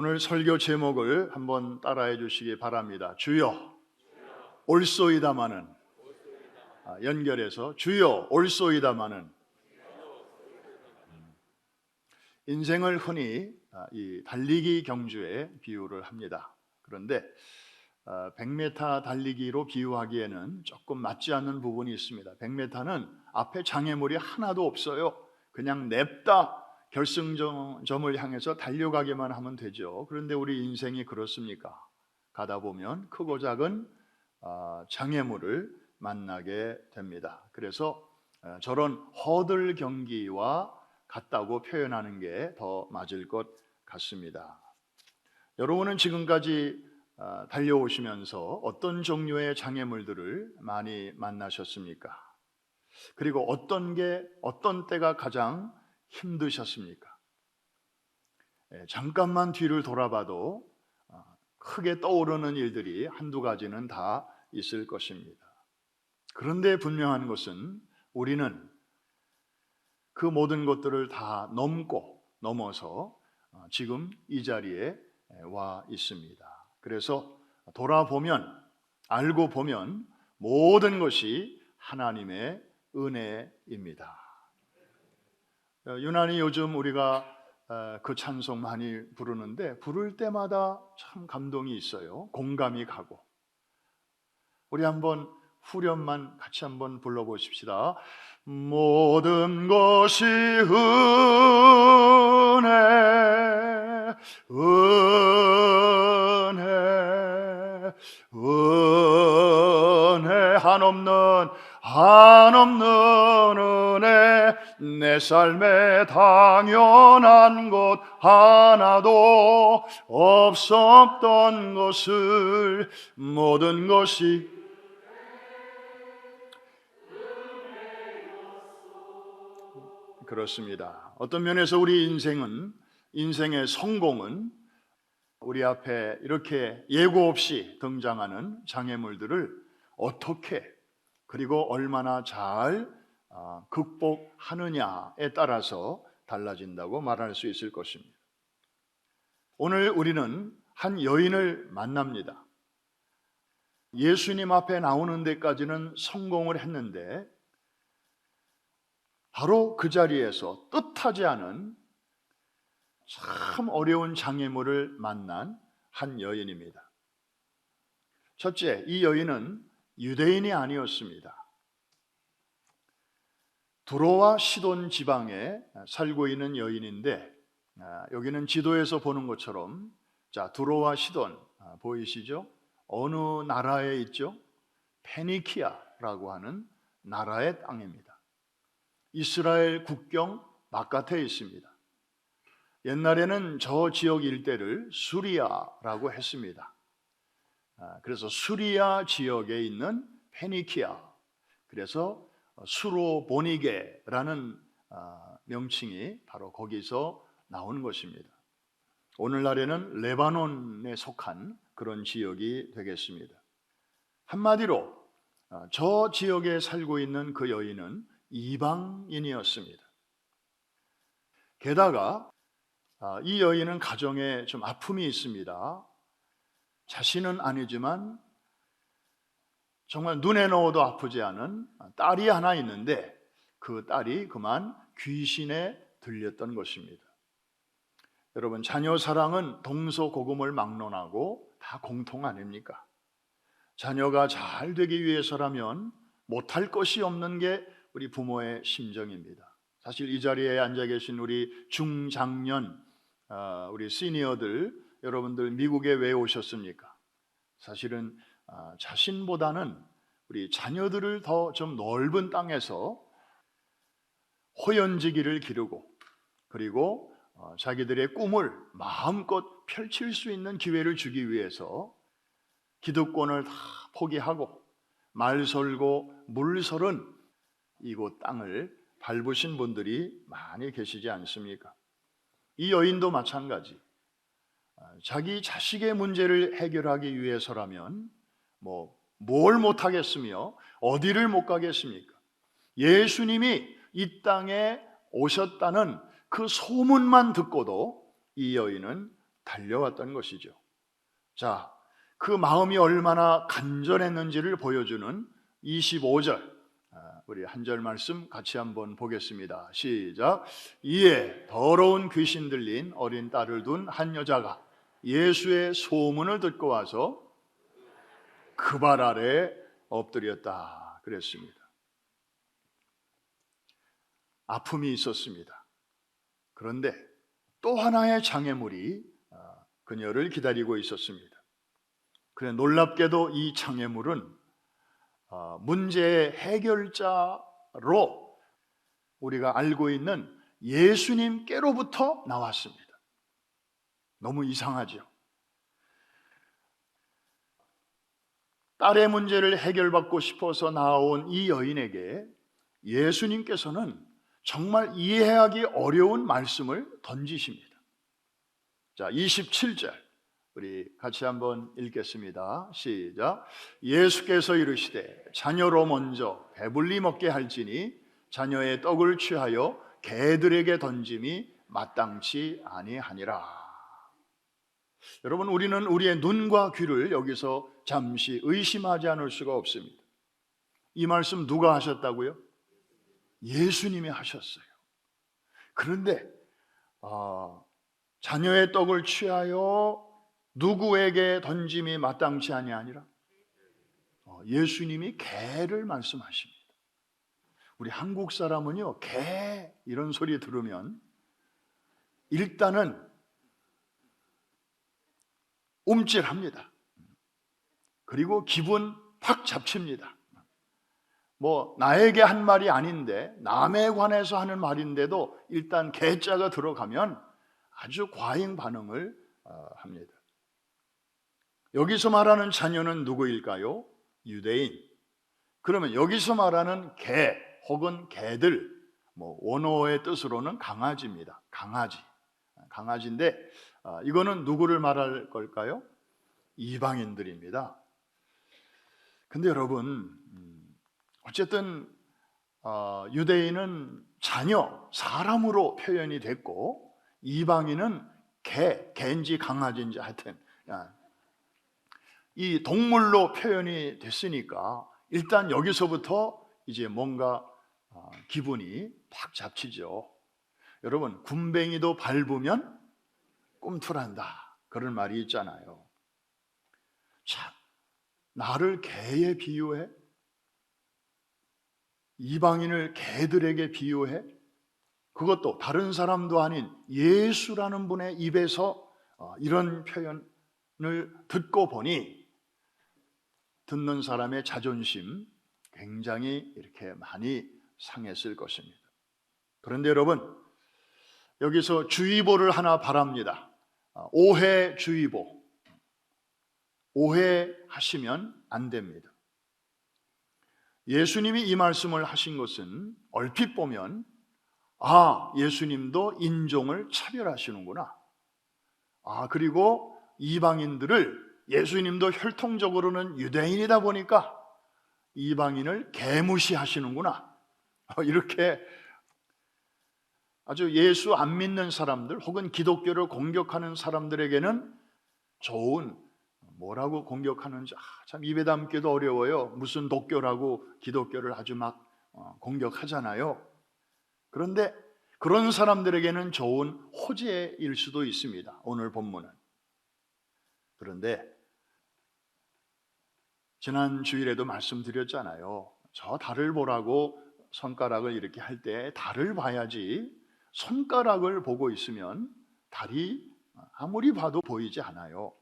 오늘 설교 제목을 한번 따라해 주시기 바랍니다. 주여 올소이다마는, 연결해서 주여 올소이다마는. 인생을 흔히 이 달리기 경주에 비유를 합니다. 그런데 100m 달리기로 비유하기에는 조금 맞지 않는 부분이 있습니다. 100m는 앞에 장애물이 하나도 없어요. 그냥 냅다 결승점을 향해서 달려가기만 하면 되죠. 그런데 우리 인생이 그렇습니까? 가다 보면 크고 작은 장애물을 만나게 됩니다. 그래서 저런 허들 경기와 같다고 표현하는 게 더 맞을 것 같습니다. 여러분은 지금까지 달려오시면서 어떤 종류의 장애물들을 많이 만나셨습니까? 그리고 어떤 때가 가장 힘드셨습니까? 잠깐만 뒤를 돌아봐도 크게 떠오르는 일들이 한두 가지는 다 있을 것입니다. 그런데 분명한 것은 우리는 그 모든 것들을 다 넘어서 지금 이 자리에 와 있습니다. 그래서 돌아보면, 알고 보면 모든 것이 하나님의 은혜입니다. 유난히 요즘 우리가 그 찬송 많이 부르는데 부를 때마다 참 감동이 있어요. 공감이 가고. 우리 한번 후렴만 같이 한번 불러보십시다. 모든 것이 은혜 한없는 은혜, 내 삶에 당연한 것 하나도 없었던 것을 모든 것이 그렇습니다. 어떤 면에서 우리 인생의 성공은 우리 앞에 이렇게 예고 없이 등장하는 장애물들을 어떻게 그리고 얼마나 잘 극복하느냐에 따라서 달라진다고 말할 수 있을 것입니다. 오늘 우리는 한 여인을 만납니다. 예수님 앞에 나오는 데까지는 성공을 했는데 바로 그 자리에서 뜻하지 않은 참 어려운 장애물을 만난 한 여인입니다. 첫째, 이 여인은 유대인이 아니었습니다. 두로와 시돈 지방에 살고 있는 여인인데, 여기는 지도에서 보는 것처럼, 자, 두로와 시돈 보이시죠? 어느 나라에 있죠? 페니키아라고 하는 나라의 땅입니다. 이스라엘 국경 바깥에 있습니다. 옛날에는 저 지역 일대를 수리아라고 했습니다. 그래서 수리아 지역에 있는 페니키아, 그래서 수로보니게라는 명칭이 바로 거기서 나온 것입니다. 오늘날에는 레바논에 속한 그런 지역이 되겠습니다. 한마디로 저 지역에 살고 있는 그 여인은 이방인이었습니다. 게다가 이 여인은 가정에 좀 아픔이 있습니다. 자신은 아니지만 정말 눈에 넣어도 아프지 않은 딸이 하나 있는데 그 딸이 그만 귀신에 들렸던 것입니다. 여러분, 자녀 사랑은 동서고금을 막론하고 다 공통 아닙니까? 자녀가 잘 되기 위해서라면 못할 것이 없는 게 우리 부모의 심정입니다. 사실 이 자리에 앉아 계신 우리 중장년, 우리 시니어들, 여러분들 미국에 왜 오셨습니까? 사실은 자신보다는 우리 자녀들을 더 좀 넓은 땅에서 호연지기를 기르고, 그리고 자기들의 꿈을 마음껏 펼칠 수 있는 기회를 주기 위해서 기득권을 다 포기하고 말 설고 물 설은 이곳 땅을 밟으신 분들이 많이 계시지 않습니까? 이 여인도 마찬가지. 자기 자식의 문제를 해결하기 위해서라면 뭘 못하겠으며 어디를 못 가겠습니까? 예수님이 이 땅에 오셨다는 그 소문만 듣고도 이 여인은 달려왔던 것이죠. 자, 그 마음이 얼마나 간절했는지를 보여주는 25절, 우리 한 절 말씀 같이 한번 보겠습니다. 시작. 이에 더러운 귀신 들린 어린 딸을 둔 한 여자가 예수의 소문을 듣고 와서 그 발 아래 엎드렸다 그랬습니다. 아픔이 있었습니다. 그런데 또 하나의 장애물이 그녀를 기다리고 있었습니다. 그래, 놀랍게도 이 장애물은 문제의 해결자로 우리가 알고 있는 예수님께로부터 나왔습니다. 너무 이상하죠. 딸의 문제를 해결받고 싶어서 나온 이 여인에게 예수님께서는 정말 이해하기 어려운 말씀을 던지십니다. 자, 27절 우리 같이 한번 읽겠습니다. 시작. 예수께서 이르시되 자녀로 먼저 배불리 먹게 할지니 자녀의 떡을 취하여 개들에게 던짐이 마땅치 아니하니라. 여러분, 우리는 우리의 눈과 귀를 여기서 잠시 의심하지 않을 수가 없습니다. 이 말씀 누가 하셨다고요? 예수님이 하셨어요. 그런데 자녀의 떡을 취하여 누구에게 던짐이 마땅치 아니하니라? 예수님이 개를 말씀하십니다. 우리 한국 사람은요, 개 이런 소리 들으면 일단은 움찔합니다. 그리고 기분 팍 잡칩니다. 뭐 나에게 한 말이 아닌데 남에 관해서 하는 말인데도 일단 개자가 들어가면 아주 과잉 반응을 합니다. 여기서 말하는 자녀는 누구일까요? 유대인. 그러면 여기서 말하는 개 혹은 개들, 원어의 뜻으로는 강아지입니다. 강아지인데 이거는 누구를 말할 걸까요? 이방인들입니다. 근데 여러분, 어쨌든 유대인은 자녀, 사람으로 표현이 됐고 이방인은 개인지 강아지인지 하여튼 이 동물로 표현이 됐으니까 일단 여기서부터 이제 뭔가 기분이 팍 잡히죠. 여러분, 군뱅이도 밟으면 꿈틀한다 그런 말이 있잖아요. 참, 나를 개에 비유해? 이방인을 개들에게 비유해? 그것도 다른 사람도 아닌 예수라는 분의 입에서 이런 표현을 듣고 보니 듣는 사람의 자존심 굉장히 이렇게 많이 상했을 것입니다. 그런데 여러분, 여기서 주의보를 하나 바랍니다. 오해주의보. 오해하시면 안 됩니다. 예수님이 이 말씀을 하신 것은 얼핏 보면 예수님도 인종을 차별하시는구나. 그리고 이방인들을 예수님도 혈통적으로는 유대인이다 보니까 이방인을 개무시하시는구나. 이렇게 아주 예수 안 믿는 사람들 혹은 기독교를 공격하는 사람들에게는 좋은, 뭐라고 공격하는지 참 입에 담기도 어려워요. 무슨 독교라고 기독교를 아주 막 공격하잖아요. 그런데 그런 사람들에게는 좋은 호재일 수도 있습니다. 오늘 본문은. 그런데 지난 주일에도 말씀드렸잖아요. 저 달을 보라고 손가락을 이렇게 할 때 달을 봐야지 손가락을 보고 있으면 달이 아무리 봐도 보이지 않아요.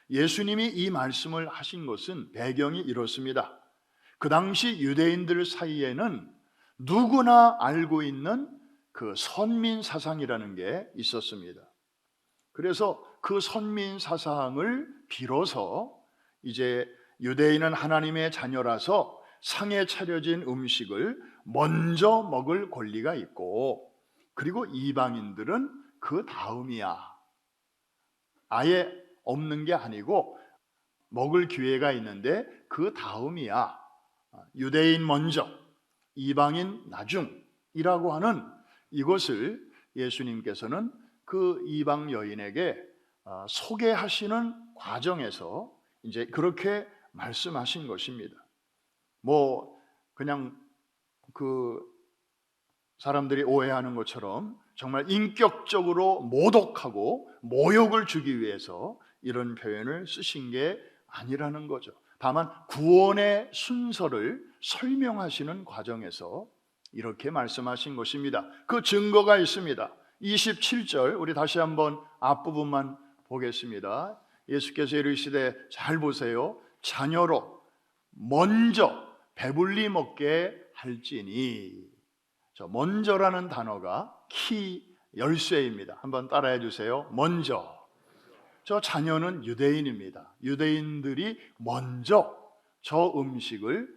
예수님이 이 말씀을 하신 것은 배경이 이렇습니다. 그 당시 유대인들 사이에는 누구나 알고 있는 그 선민 사상이라는 게 있었습니다. 그래서 그 선민 사상을 빌어서 이제 유대인은 하나님의 자녀라서 상에 차려진 음식을 먼저 먹을 권리가 있고, 그리고 이방인들은 그 다음이야. 아예 없는 게 아니고 먹을 기회가 있는데 그 다음이야. 유대인 먼저, 이방인 나중이라고 하는 이것을 예수님께서는 그 이방 여인에게 소개하시는 과정에서 이제 그렇게 말씀하신 것입니다. 뭐 그냥 그 사람들이 오해하는 것처럼 정말 인격적으로 모독하고 모욕을 주기 위해서 이런 표현을 쓰신 게 아니라는 거죠. 다만 구원의 순서를 설명하시는 과정에서 이렇게 말씀하신 것입니다. 그 증거가 있습니다. 27절 우리 다시 한번 앞부분만 보겠습니다. 예수께서 이르시되 잘 보세요. 자녀로 먼저 배불리 먹게 할지니. 저 먼저라는 단어가 키 열쇠입니다. 한번 따라해 주세요. 먼저. 저 자녀는 유대인입니다. 유대인들이 먼저 저 음식을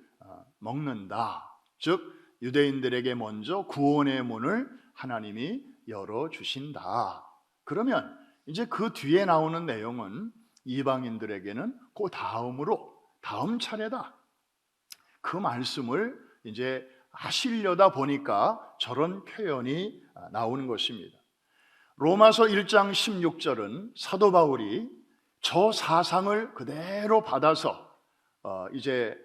먹는다. 즉 유대인들에게 먼저 구원의 문을 하나님이 열어주신다. 그러면 이제 그 뒤에 나오는 내용은 이방인들에게는 그 다음 차례다. 그 말씀을 이제 하시려다 보니까 저런 표현이 나오는 것입니다. 로마서 1장 16절은 사도 바울이 저 사상을 그대로 받아서 이제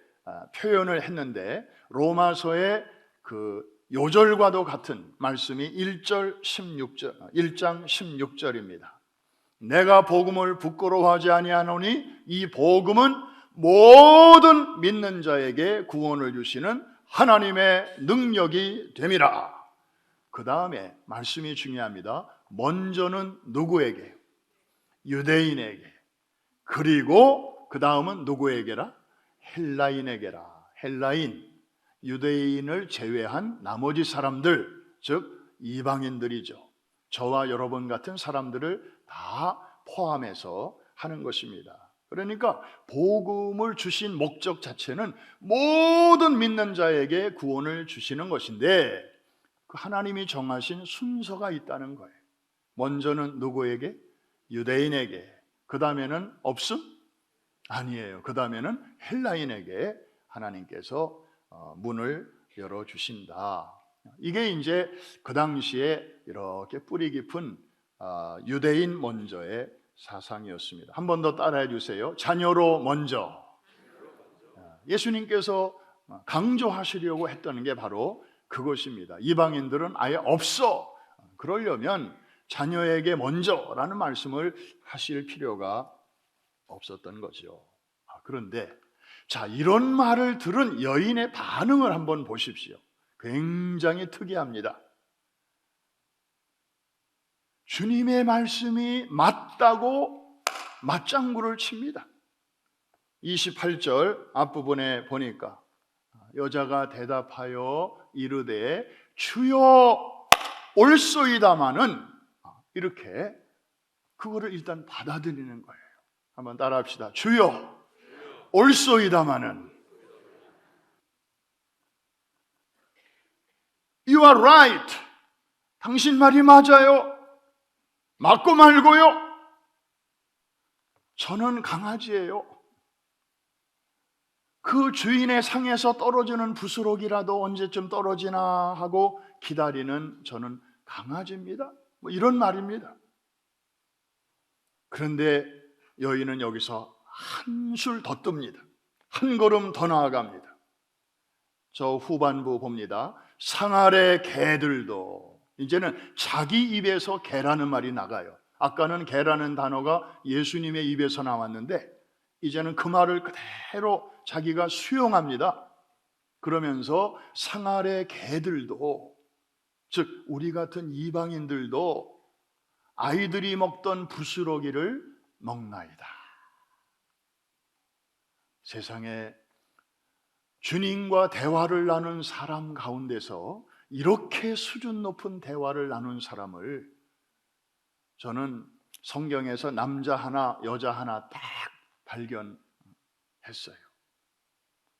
표현을 했는데 로마서의 그 요절과도 같은 말씀이 1장 16절입니다. 내가 복음을 부끄러워하지 아니하노니 이 복음은 모든 믿는 자에게 구원을 주시는 하나님의 능력이 됨이라. 그 다음에 말씀이 중요합니다. 먼저는 누구에게? 유대인에게. 그리고 그 다음은 누구에게라? 헬라인에게라. 헬라인, 유대인을 제외한 나머지 사람들, 즉 이방인들이죠. 저와 여러분 같은 사람들을 다 포함해서 하는 것입니다. 그러니까 복음을 주신 목적 자체는 모든 믿는 자에게 구원을 주시는 것인데 그 하나님이 정하신 순서가 있다는 거예요. 먼저는 누구에게? 유대인에게. 그 다음에는 없음? 아니에요. 그 다음에는 헬라인에게 하나님께서 문을 열어주신다. 이게 이제 그 당시에 이렇게 뿌리 깊은 유대인 먼저의 사상이었습니다. 한 번 더 따라해 주세요. 자녀로 먼저. 예수님께서 강조하시려고 했던 게 바로 그것입니다. 이방인들은 아예 없어. 그러려면 자녀에게 먼저라는 말씀을 하실 필요가 없었던 거죠. 그런데 자, 이런 말을 들은 여인의 반응을 한번 보십시오. 굉장히 특이합니다. 주님의 말씀이 맞다고 맞장구를 칩니다. 28절 앞부분에 보니까 여자가 대답하여 이르되 주여 올소이다마는 이렇게 그거를 일단 받아들이는 거예요. 한번 따라합시다. 주여 올소이다마는 You are right. 당신 말이 맞아요. 맞고 말고요. 저는 강아지예요. 그 주인의 상에서 떨어지는 부스러기라도 언제쯤 떨어지나 하고 기다리는 저는 강아지입니다. 뭐 이런 말입니다. 그런데 여인은 여기서 한술 더 뜹니다. 한 걸음 더 나아갑니다. 저 후반부 봅니다. 상 아래 개들도 이제는 자기 입에서 개라는 말이 나가요. 아까는 개라는 단어가 예수님의 입에서 나왔는데 이제는 그 말을 그대로 자기가 수용합니다. 그러면서 상 아래 개들도, 즉 우리 같은 이방인들도 아이들이 먹던 부스러기를 먹나이다. 세상에 주님과 대화를 나눈 사람 가운데서 이렇게 수준 높은 대화를 나눈 사람을 저는 성경에서 남자 하나 여자 하나 딱 발견했어요.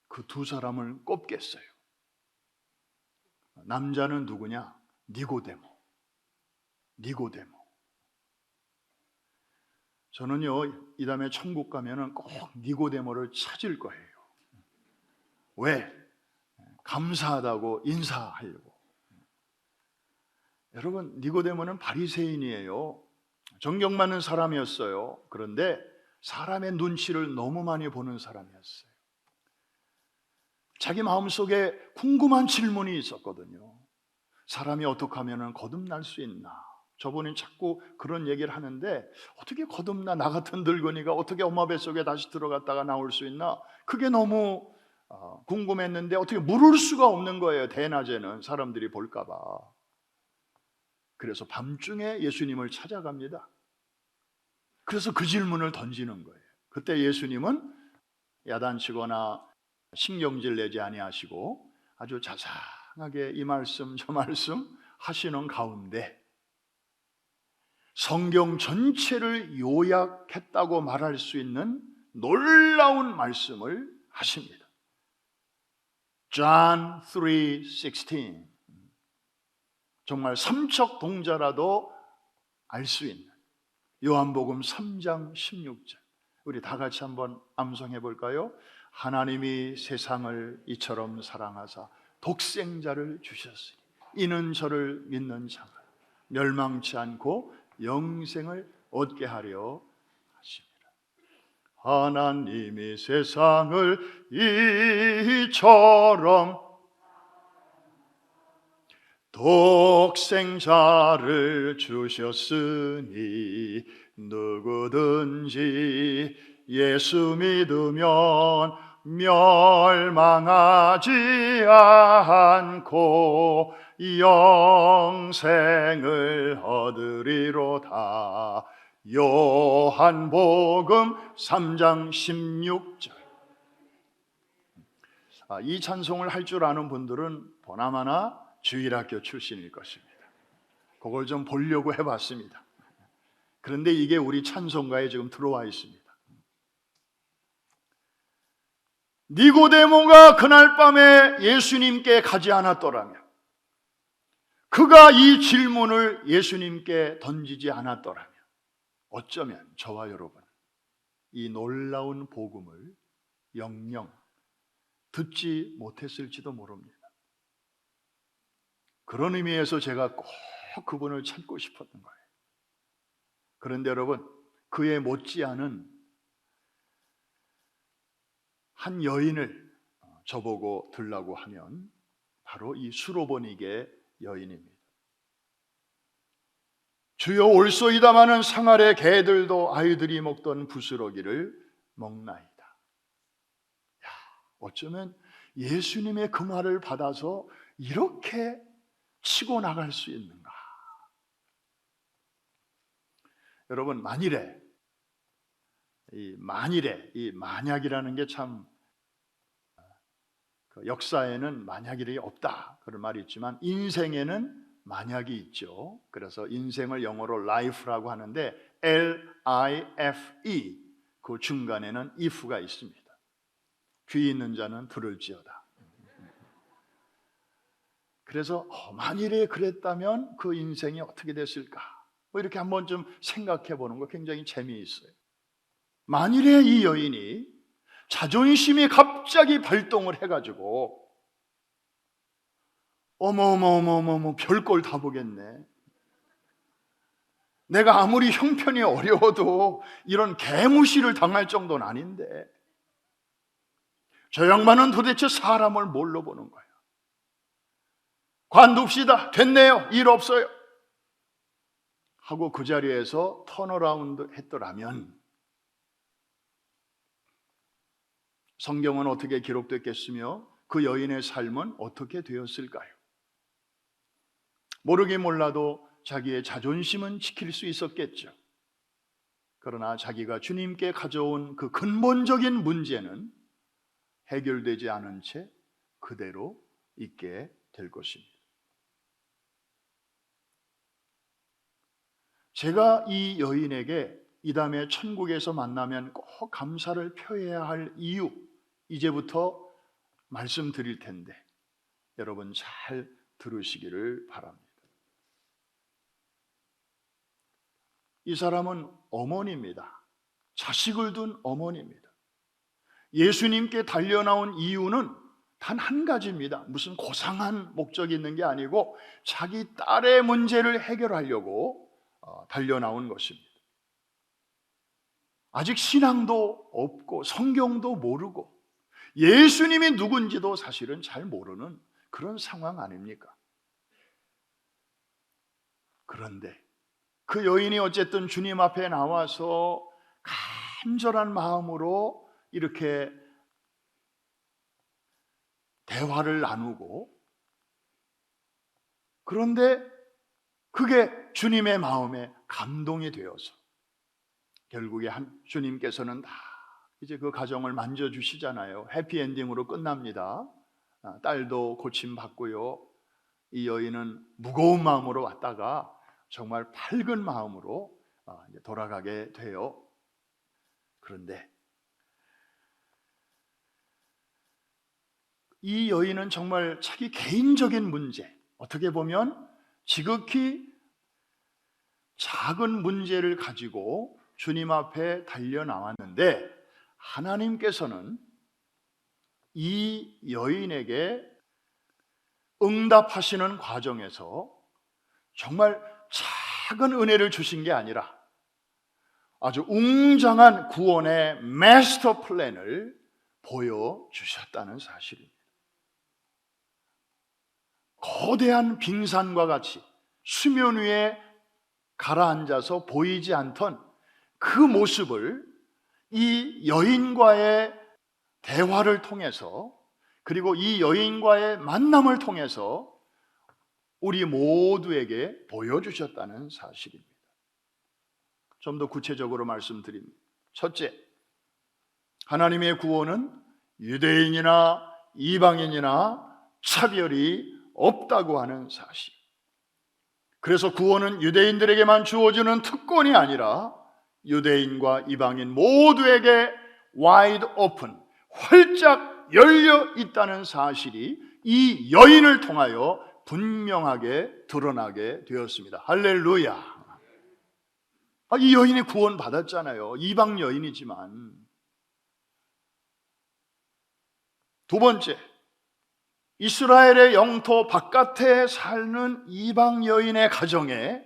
그 두 사람을 꼽겠어요. 남자는 누구냐? 니고데모. 저는요 이 다음에 천국 가면은 꼭 니고데모를 찾을 거예요. 왜? 감사하다고 인사하려고. 여러분, 니고데모는 바리새인이에요. 존경 많은 사람이었어요. 그런데 사람의 눈치를 너무 많이 보는 사람이었어요. 자기 마음속에 궁금한 질문이 있었거든요. 사람이 어떻게 하면 거듭날 수 있나? 저분이 자꾸 그런 얘기를 하는데, 어떻게 거듭나? 나 같은 늙은이가 어떻게 엄마 뱃속에 다시 들어갔다가 나올 수 있나? 그게 너무 궁금했는데 어떻게 물을 수가 없는 거예요. 대낮에는 사람들이 볼까 봐. 그래서 밤중에 예수님을 찾아갑니다. 그래서 그 질문을 던지는 거예요. 그때 예수님은 야단치거나 신경질 내지 아니하시고 아주 자상하게 이 말씀 저 말씀 하시는 가운데 성경 전체를 요약했다고 말할 수 있는 놀라운 말씀을 하십니다. John 3:16. 정말 삼척 동자라도 알 수 있는 요한복음 3장 16절. 우리 다 같이 한번 암송해 볼까요? 하나님이 세상을 이처럼 사랑하사 독생자를 주셨으니 이는 저를 믿는 자가 멸망치 않고 영생을 얻게 하려 하십니다. 하나님이 세상을 이처럼 독생자를 주셨으니 누구든지 예수 믿으면 멸망하지 않고 영생을 얻으리로다. 요한복음 3장 16절. 이 찬송을 할 줄 아는 분들은 보나마나 주일학교 출신일 것입니다. 그걸 좀 보려고 해봤습니다. 그런데 이게 우리 찬송가에 지금 들어와 있습니다. 니고데모가 그날 밤에 예수님께 가지 않았더라면, 그가 이 질문을 예수님께 던지지 않았더라면 어쩌면 저와 여러분 이 놀라운 복음을 영영 듣지 못했을지도 모릅니다. 그런 의미에서 제가 꼭 그분을 찾고 싶었던 거예요. 그런데 여러분, 그에 못지않은 한 여인을 저보고 들라고 하면 바로 이 수로보니게 여인입니다. 주여 올소이다마는 상 아래 개들도 아이들이 먹던 부스러기를 먹나이다. 야, 어쩌면 예수님의 그 말을 받아서 이렇게 치고 나갈 수 있는가? 여러분, 만일에 이 만약이라는 게 참 역사에는 만약이 없다 그런 말이 있지만 인생에는 만약이 있죠. 그래서 인생을 영어로 life라고 하는데 L-I-F-E, 그 중간에는 if가 있습니다. 귀 있는 자는 들을지어다. 그래서 만일에 그랬다면 그 인생이 어떻게 됐을까? 뭐 이렇게 한번 좀 생각해 보는 거 굉장히 재미있어요. 만일에 이 여인이 자존심이 갑자기 발동을 해가지고 어머머머머머 별걸 다 보겠네. 내가 아무리 형편이 어려워도 이런 개무시를 당할 정도는 아닌데 저 양반은 도대체 사람을 뭘로 보는 거예요? 관둡시다. 됐네요. 일 없어요. 하고 그 자리에서 턴어라운드 했더라면 성경은 어떻게 기록됐겠으며 그 여인의 삶은 어떻게 되었을까요? 모르긴 몰라도 자기의 자존심은 지킬 수 있었겠죠. 그러나 자기가 주님께 가져온 그 근본적인 문제는 해결되지 않은 채 그대로 있게 될 것입니다. 제가 이 여인에게 이 다음에 천국에서 만나면 꼭 감사를 표해야 할 이유, 이제부터 말씀드릴 텐데 여러분 잘 들으시기를 바랍니다. 이 사람은 어머니입니다. 자식을 둔 어머니입니다. 예수님께 달려나온 이유는 단 한 가지입니다. 무슨 고상한 목적이 있는 게 아니고 자기 딸의 문제를 해결하려고 달려나온 것입니다. 아직 신앙도 없고 성경도 모르고 예수님이 누군지도 사실은 잘 모르는 그런 상황 아닙니까? 그런데 그 여인이 어쨌든 주님 앞에 나와서 간절한 마음으로 이렇게 대화를 나누고, 그런데 그게 주님의 마음에 감동이 되어서 결국에 주님께서는 다 이제 그 가정을 만져주시잖아요. 해피엔딩으로 끝납니다. 딸도 고침받고요. 이 여인은 무거운 마음으로 왔다가 정말 밝은 마음으로 돌아가게 돼요. 그런데 이 여인은 정말 자기 개인적인 문제, 어떻게 보면 지극히 작은 문제를 가지고 주님 앞에 달려 나왔는데, 하나님께서는 이 여인에게 응답하시는 과정에서 정말 작은 은혜를 주신 게 아니라 아주 웅장한 구원의 마스터 플랜을 보여주셨다는 사실입니다. 거대한 빙산과 같이 수면 위에 가라앉아서 보이지 않던 그 모습을 이 여인과의 대화를 통해서, 그리고 이 여인과의 만남을 통해서 우리 모두에게 보여주셨다는 사실입니다. 좀 더 구체적으로 말씀드립니다. 첫째, 하나님의 구원은 유대인이나 이방인이나 차별이 없다고 하는 사실. 그래서 구원은 유대인들에게만 주어지는 특권이 아니라 유대인과 이방인 모두에게 wide open, 활짝 열려 있다는 사실이 이 여인을 통하여 분명하게 드러나게 되었습니다. 할렐루야. 이 여인이 구원 받았잖아요. 이방 여인이지만. 두 번째, 이스라엘의 영토 바깥에 사는 이방 여인의 가정에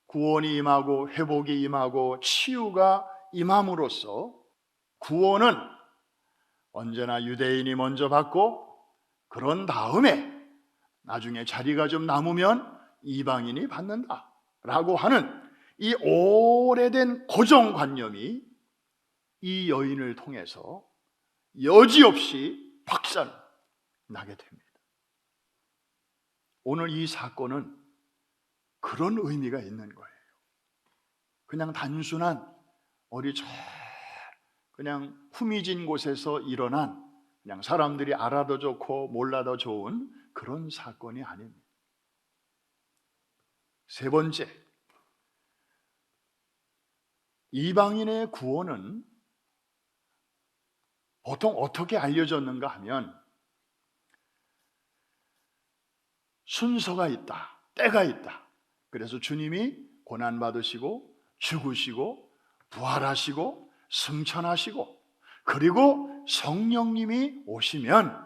구원이 임하고 회복이 임하고 치유가 임함으로써 구원은 언제나 유대인이 먼저 받고, 그런 다음에 나중에 자리가 좀 남으면 이방인이 받는다라고 하는 이 오래된 고정관념이 이 여인을 통해서 여지없이 확산 나게 됩니다. 오늘 이 사건은 그런 의미가 있는 거예요. 그냥 단순한 그냥 후미진 곳에서 일어난, 그냥 사람들이 알아도 좋고 몰라도 좋은 그런 사건이 아닙니다. 세 번째, 이방인의 구원은 보통 어떻게 알려졌는가 하면 순서가 있다, 때가 있다. 그래서 주님이 고난받으시고 죽으시고 부활하시고 승천하시고, 그리고 성령님이 오시면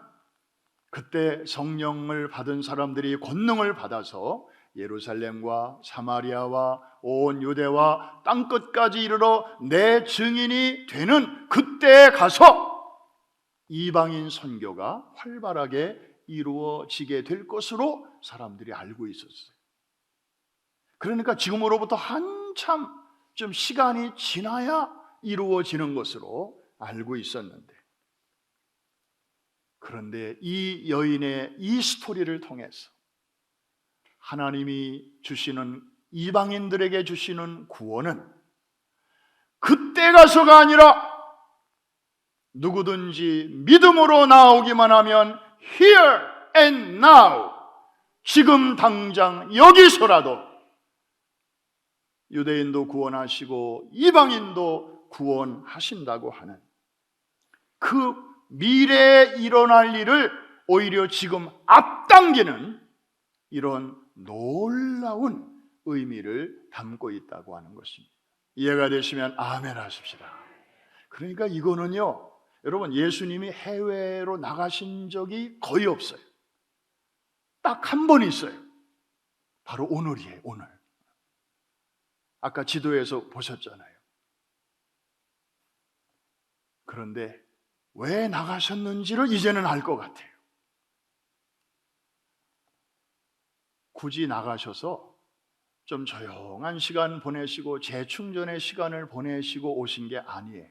그때 성령을 받은 사람들이 권능을 받아서 예루살렘과 사마리아와 온 유대와 땅끝까지 이르러 내 증인이 되는 그때에 가서 이방인 선교가 활발하게 이루어지게 될 것으로 사람들이 알고 있었어요. 그러니까 지금으로부터 한참 좀 시간이 지나야 이루어지는 것으로 알고 있었는데, 그런데 이 여인의 이 스토리를 통해서 하나님이 주시는, 이방인들에게 주시는 구원은 그때 가서가 아니라 누구든지 믿음으로 나오기만 하면 here and now, 지금 당장 여기서라도 유대인도 구원하시고 이방인도 구원하신다고 하는, 그 미래에 일어날 일을 오히려 지금 앞당기는 이런 놀라운 의미를 담고 있다고 하는 것입니다. 이해가 되시면 아멘 하십시다. 그러니까 이거는요, 여러분, 예수님이 해외로 나가신 적이 거의 없어요. 딱 한 번 있어요. 바로 오늘이에요. 오늘. 아까 지도에서 보셨잖아요. 그런데 왜 나가셨는지를 이제는 알 것 같아요. 굳이 나가셔서 좀 조용한 시간 보내시고 재충전의 시간을 보내시고 오신 게 아니에요.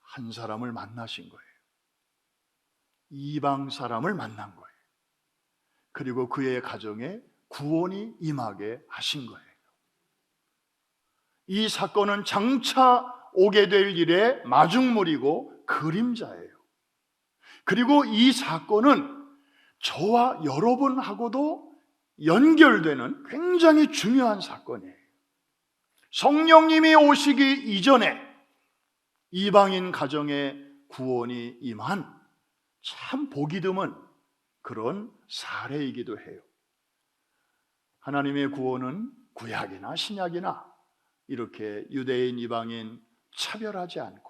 한 사람을 만나신 거예요. 이방 사람을 만난 거예요. 그리고 그의 가정에 구원이 임하게 하신 거예요. 이 사건은 장차 오게 될 일의 마중물이고 그림자예요. 그리고 이 사건은 저와 여러분하고도 연결되는 굉장히 중요한 사건이에요. 성령님이 오시기 이전에 이방인 가정에 구원이 임한 참 보기 드문 그런 사례이기도 해요. 하나님의 구원은 구약이나 신약이나 이렇게 유대인, 이방인 차별하지 않고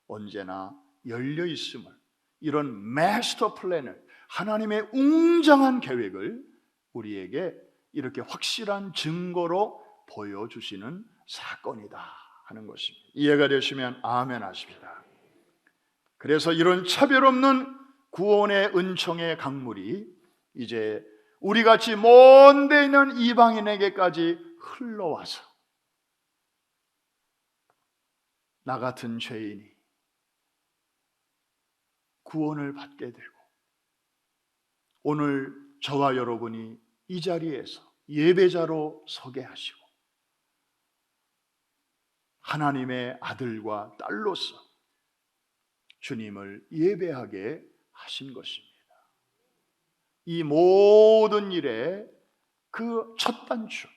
언제나 열려 있음을, 이런 마스터 플랜을, 하나님의 웅장한 계획을 우리에게 이렇게 확실한 증거로 보여주시는 사건이다 하는 것입니다. 이해가 되시면 아멘 하십니다. 그래서 이런 차별 없는 구원의 은총의 강물이 이제 우리같이 먼 데 있는 이방인에게까지 흘러와서 나 같은 죄인이 구원을 받게 되고, 오늘 저와 여러분이 이 자리에서 예배자로 서게 하시고 하나님의 아들과 딸로서 주님을 예배하게 하신 것입니다. 이 모든 일의 그 첫 단추,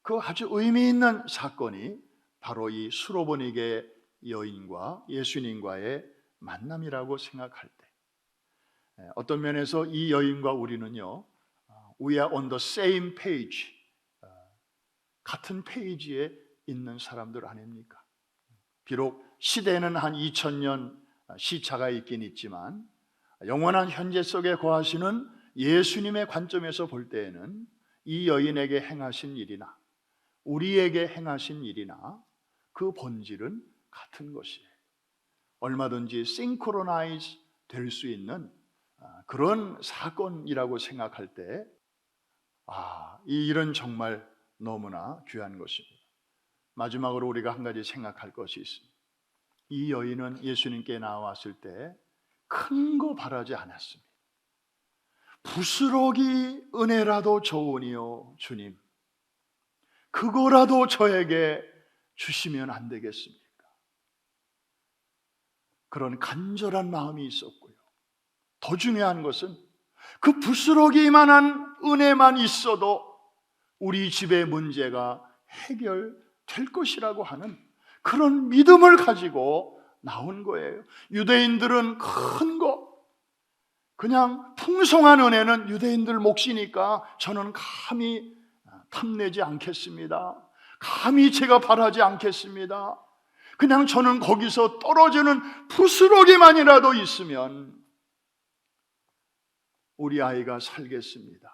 그 아주 의미 있는 사건이 바로 이 수로보니게 여인과 예수님과의 만남이라고 생각할 때, 어떤 면에서 이 여인과 우리는요, We are on the same page, 같은 페이지에 있는 사람들 아닙니까? 비록 시대는 한 2000년 시차가 있긴 있지만 영원한 현재 속에 거하시는 예수님의 관점에서 볼 때에는 이 여인에게 행하신 일이나 우리에게 행하신 일이나 그 본질은 같은 것이에요. 얼마든지 싱크로나이즈 될 수 있는 그런 사건이라고 생각할 때, 이 일은 정말 너무나 귀한 것입니다. 마지막으로 우리가 한 가지 생각할 것이 있습니다. 이 여인은 예수님께 나왔을 때 큰 거 바라지 않았습니다. 부스러기 은혜라도 좋으니요 주님, 그거라도 저에게 주시면 안 되겠습니까? 그런 간절한 마음이 있었고요. 더 중요한 것은 그 부스러기만한 은혜만 있어도 우리 집의 문제가 해결될 것이라고 하는 그런 믿음을 가지고 나온 거예요. 유대인들은 큰 거, 그냥 풍성한 은혜는 유대인들 몫이니까 저는 감히 탐내지 않겠습니다. 감히 제가 바라지 않겠습니다. 그냥 저는 거기서 떨어지는 부스러기만이라도 있으면 우리 아이가 살겠습니다.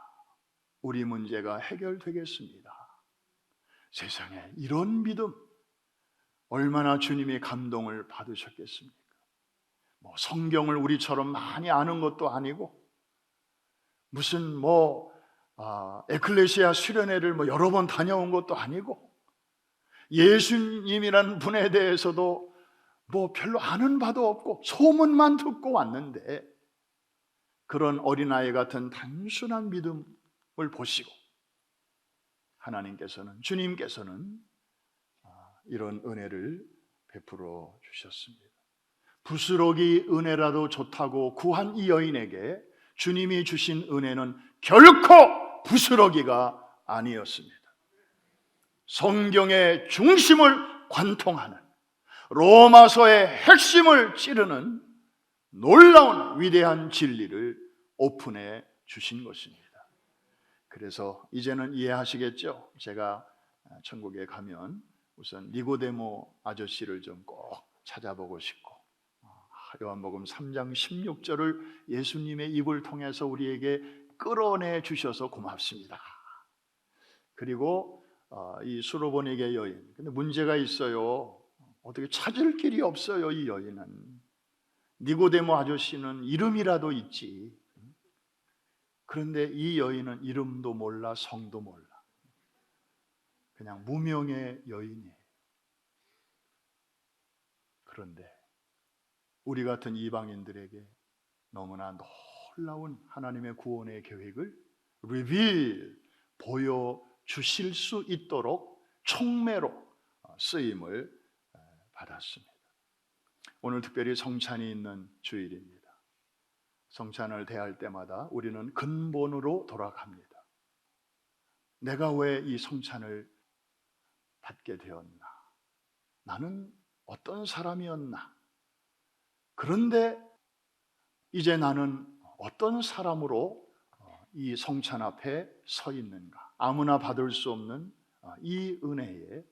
우리 문제가 해결되겠습니다. 세상에 이런 믿음, 얼마나 주님의 감동을 받으셨겠습니까? 성경을 우리처럼 많이 아는 것도 아니고 무슨 에클레시아 수련회를 여러 번 다녀온 것도 아니고 예수님이라는 분에 대해서도 별로 아는 바도 없고 소문만 듣고 왔는데, 그런 어린아이 같은 단순한 믿음을 보시고 하나님께서는, 주님께서는 이런 은혜를 베풀어 주셨습니다. 부스러기 은혜라도 좋다고 구한 이 여인에게 주님이 주신 은혜는 결코 부스러기가 아니었습니다. 성경의 중심을 관통하는, 로마서의 핵심을 찌르는 놀라운 위대한 진리를 오픈해 주신 것입니다. 그래서 이제는 이해하시겠죠? 제가 천국에 가면 우선 니고데모 아저씨를 좀 꼭 찾아보고 싶고, 요한복음 3장 16절을 예수님의 입을 통해서 우리에게 끌어내 주셔서 고맙습니다. 그리고 이 수로보니게 여인, 근데 문제가 있어요. 어떻게 찾을 길이 없어요. 이 여인은. 니고데모 아저씨는 이름이라도 있지. 그런데 이 여인은 이름도 몰라, 성도 몰라. 그냥 무명의 여인이에요. 그런데 우리 같은 이방인들에게 너무나 놀라운 하나님의 구원의 계획을 보여주실 수 있도록 총매로 쓰임을 받았습니다. 오늘 특별히 성찬이 있는 주일입니다. 성찬을 대할 때마다 우리는 근본으로 돌아갑니다. 내가 왜 이 성찬을 받게 되었나? 나는 어떤 사람이었나? 그런데 이제 나는 어떤 사람으로 이 성찬 앞에 서 있는가? 아무나 받을 수 없는 이 은혜에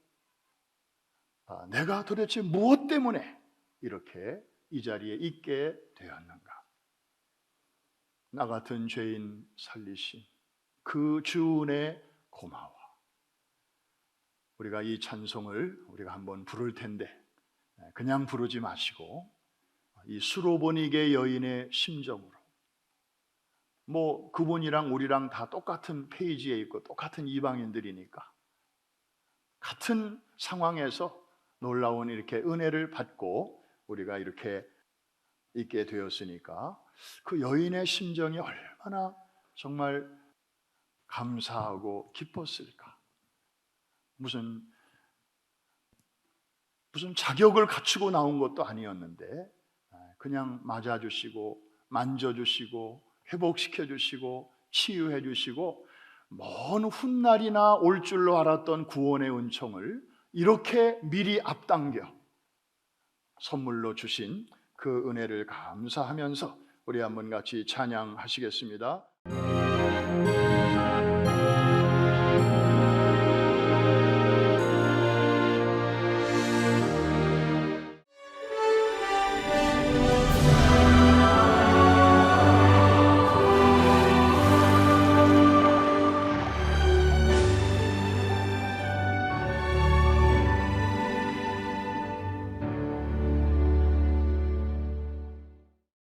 내가 도대체 무엇 때문에 이렇게 이 자리에 있게 되었는가? 나 같은 죄인 살리신 그 주 은혜 고마워. 우리가 이 찬송을 우리가 한번 부를 텐데 그냥 부르지 마시고 이 수로보니게 여인의 심정으로, 뭐 그분이랑 우리랑 다 똑같은 페이지에 있고 똑같은 이방인들이니까 같은 상황에서 놀라운 이렇게 은혜를 받고 우리가 이렇게 있게 되었으니까 그 여인의 심정이 얼마나 정말 감사하고 기뻤을까. 무슨 자격을 갖추고 나온 것도 아니었는데 그냥 맞아주시고 만져주시고 회복시켜주시고 치유해주시고 먼 훗날이나 올 줄로 알았던 구원의 은총을 이렇게 미리 앞당겨 선물로 주신 그 은혜를 감사하면서 우리 한번 같이 찬양하시겠습니다.